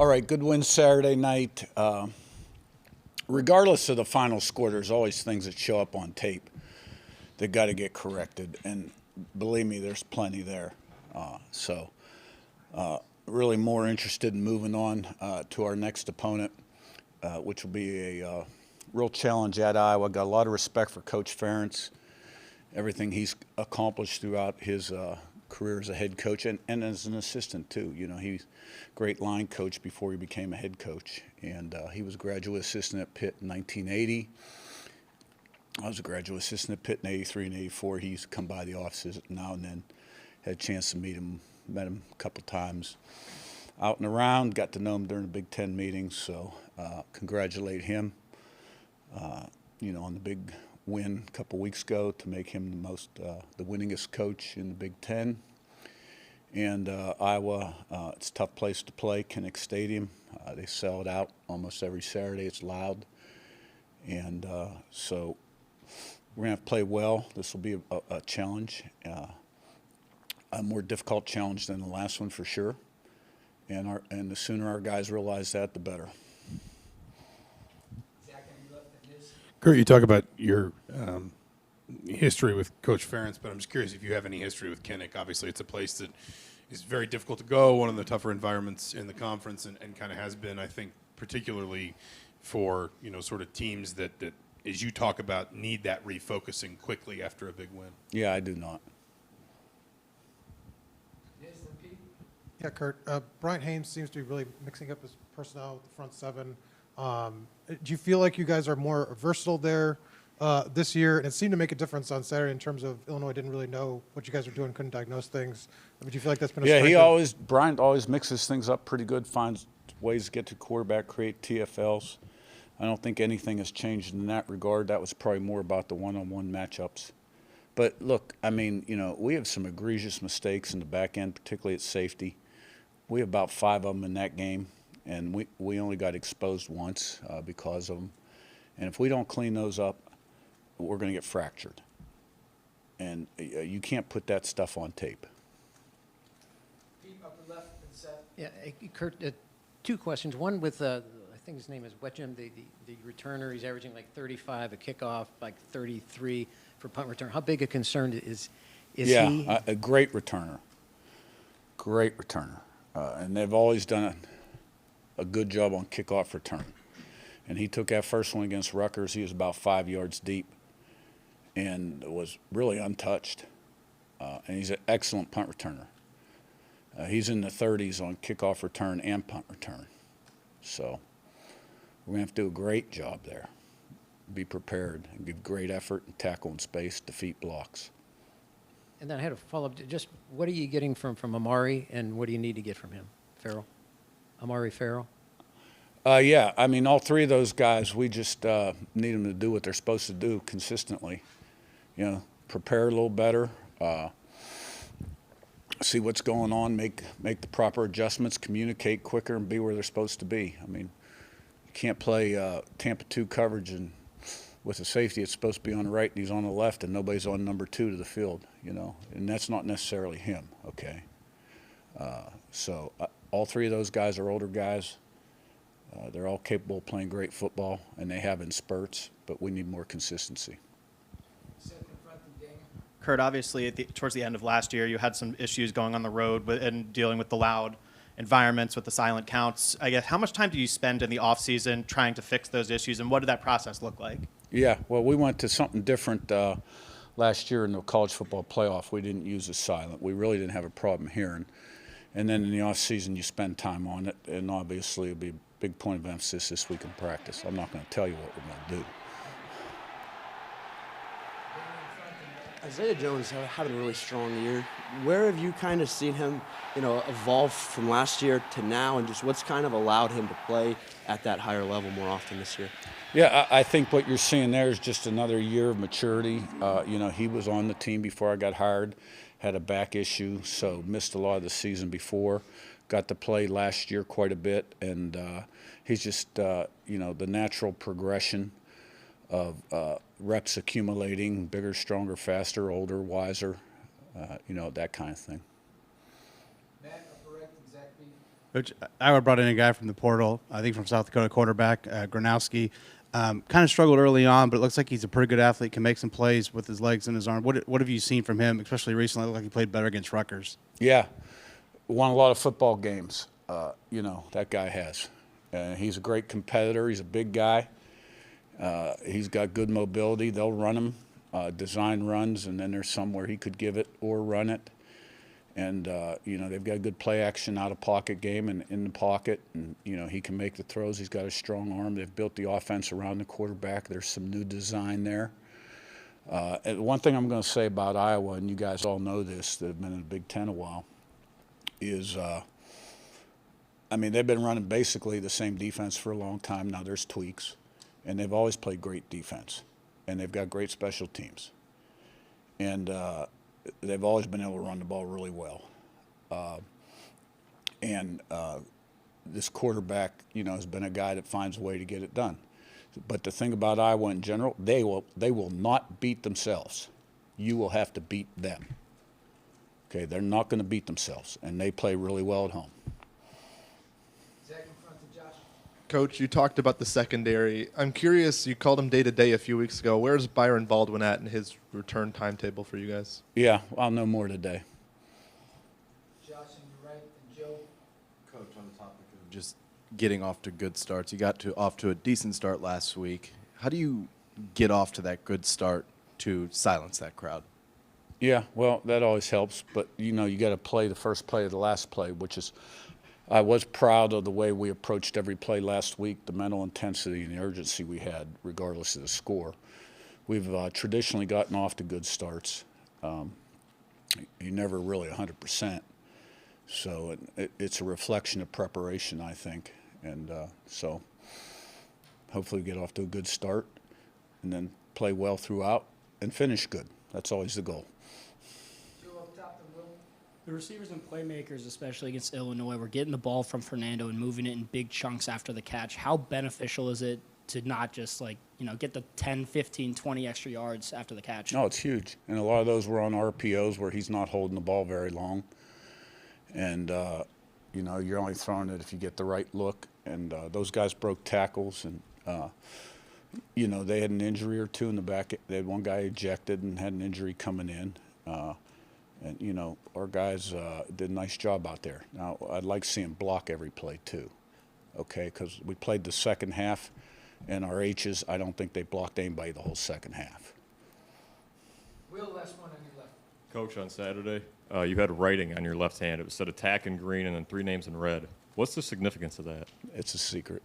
All right, good win Saturday night. Regardless of the final score, there's always things that show up on tape that got to get corrected, and believe me, there's plenty there. Really more interested in moving on to our next opponent, which will be a real challenge at Iowa. Got a lot of respect for Coach Ferentz, everything he's accomplished throughout his career as a head coach and as an assistant too. You know, he's a great line coach before he became a head coach, and he was a graduate assistant at Pitt in 1980. I was a graduate assistant at Pitt in 83 and 84. He's come by the offices now and then. Had a chance to met him a couple times out and around, got to know him during the Big Ten meetings, so congratulate him, on the big win a couple weeks ago to make him the winningest coach in the Big Ten. And Iowa, it's a tough place to play, Kinnick Stadium. They sell it out almost every Saturday. It's loud. And so we're going to have to play well. This will be a challenge, a more difficult challenge than the last one for sure. And the sooner our guys realize that, the better. Curt, you talk about your history with Coach Ferentz, but I'm just curious if you have any history with Kinnick. Obviously, it's a place that is very difficult to go, one of the tougher environments in the conference, and kind of has been, I think, particularly for, sort of teams that, as you talk about, need that refocusing quickly after a big win. Yeah, I do not. Yeah, Curt. Brian Haynes seems to be really mixing up his personnel with the front seven. Do you feel like you guys are more versatile there this year? And it seemed to make a difference on Saturday in terms of Illinois didn't really know what you guys were doing, couldn't diagnose things. But do you feel like that's been a strength? Brian always mixes things up pretty good, finds ways to get to quarterback, create TFLs. I don't think anything has changed in that regard. That was probably more about the one-on-one matchups. But look, I mean, we have some egregious mistakes in the back end, particularly at safety. We have about 5 of them in that game, and we only got exposed once because of them. And if we don't clean those up, we're going to get fractured. And you can't put that stuff on tape. Upper left and set. Yeah, Curt, 2 questions. One with, I think his name is Wetjum, the returner. He's averaging like 35 a kickoff, like 33 for punt return. How big a concern is he? Yeah, a great returner. Great returner. And they've always done a good job on kickoff return. And he took that first one against Rutgers. He was about 5 yards deep and was really untouched. And he's an excellent punt returner. He's in the 30s on kickoff return and punt return. So we're going to have to do a great job there. Be prepared and give great effort and tackle in space, defeat blocks. And then I had a follow-up. Just what are you getting from Amari, and what do you need to get from him? Farrell? Amari Farrell? Yeah, I mean, all 3 of those guys, we just need them to do what they're supposed to do consistently. Prepare a little better, see what's going on, make the proper adjustments, communicate quicker, and be where they're supposed to be. I mean, you can't play Tampa 2 coverage and with a safety it's supposed to be on the right and he's on the left and nobody's on number 2 to the field, and that's not necessarily him, okay? So all 3 of those guys are older guys. They're all capable of playing great football, and they have in spurts, but we need more consistency. Curt, obviously, towards the end of last year, you had some issues going on the road and dealing with the loud environments with the silent counts. I guess, how much time do you spend in the off-season trying to fix those issues, and what did that process look like? Yeah, well, we went to something different last year in the college football playoff. We didn't use the silent. We really didn't have a problem hearing. And then in the off-season, you spend time on it, and obviously it'll be a big point of emphasis this week in practice. I'm not going to tell you what we're going to do. Isaiah Jones having a really strong year. Where have you kind of seen him, evolve from last year to now, and just what's kind of allowed him to play at that higher level more often this year? Yeah, I think what you're seeing there is just another year of maturity. He was on the team before I got hired, had a back issue, so missed a lot of the season before. Got to play last year quite a bit, and he's just, the natural progression of reps accumulating, bigger, stronger, faster, older, wiser, that kind of thing. Matt, upper right, Zach B. Coach, Iowa brought in a guy from the portal, I think from South Dakota, quarterback, Gronowski. Kind of struggled early on, but it looks like he's a pretty good athlete, can make some plays with his legs and his arm. What have you seen from him, especially recently? It looked like he played better against Rutgers. Yeah, won a lot of football games. That guy has. He's a great competitor. He's a big guy. He's got good mobility. They'll run him, design runs, and then there's some where he could give it or run it. And, they've got good play action out of pocket game and in the pocket. And, he can make the throws. He's got a strong arm. They've built the offense around the quarterback. There's some new design there. And one thing I'm going to say about Iowa, and you guys all know this that have been in the Big Ten a while, is, they've been running basically the same defense for a long time. Now there's tweaks. And they've always played great defense. And they've got great special teams. And they've always been able to run the ball really well. This quarterback, has been a guy that finds a way to get it done. But the thing about Iowa in general, they will not beat themselves. You will have to beat them. Okay, they're not going to beat themselves, and they play really well at home. Zach in front of Josh. Coach, you talked about the secondary. I'm curious, you called him day-to-day a few weeks ago. Where's Byron Baldwin at in his return timetable for you guys? Yeah, I'll know more today. Josh on your right and Joe. Coach, on the topic of just getting off to good starts, you got off to a decent start last week. How do you get off to that good start to silence that crowd? Yeah, well, that always helps. But, you got to play the first play of the last play, which is I was proud of the way we approached every play last week, the mental intensity and the urgency we had, regardless of the score. We've traditionally gotten off to good starts. You never really 100%. So it's a reflection of preparation, I think. And so hopefully we get off to a good start and then play well throughout and finish good. That's always the goal. The receivers and playmakers, especially against Illinois, were getting the ball from Fernando and moving it in big chunks after the catch. How beneficial is it to not just, get the 10, 15, 20 extra yards after the catch? No, it's huge. And a lot of those were on RPOs where he's not holding the ball very long. And, you're only throwing it if you get the right look. And those guys broke tackles. And, they had an injury or two in the back. They had one guy ejected and had an injury coming in. Our guys did a nice job out there. Now, I'd like to see them block every play, too, okay? Because we played the second half, and our H's, I don't think they blocked anybody the whole second half. Will, last one on your left. Coach, on Saturday, you had writing on your left hand. It said attack in green and then 3 names in red. What's the significance of that? It's a secret.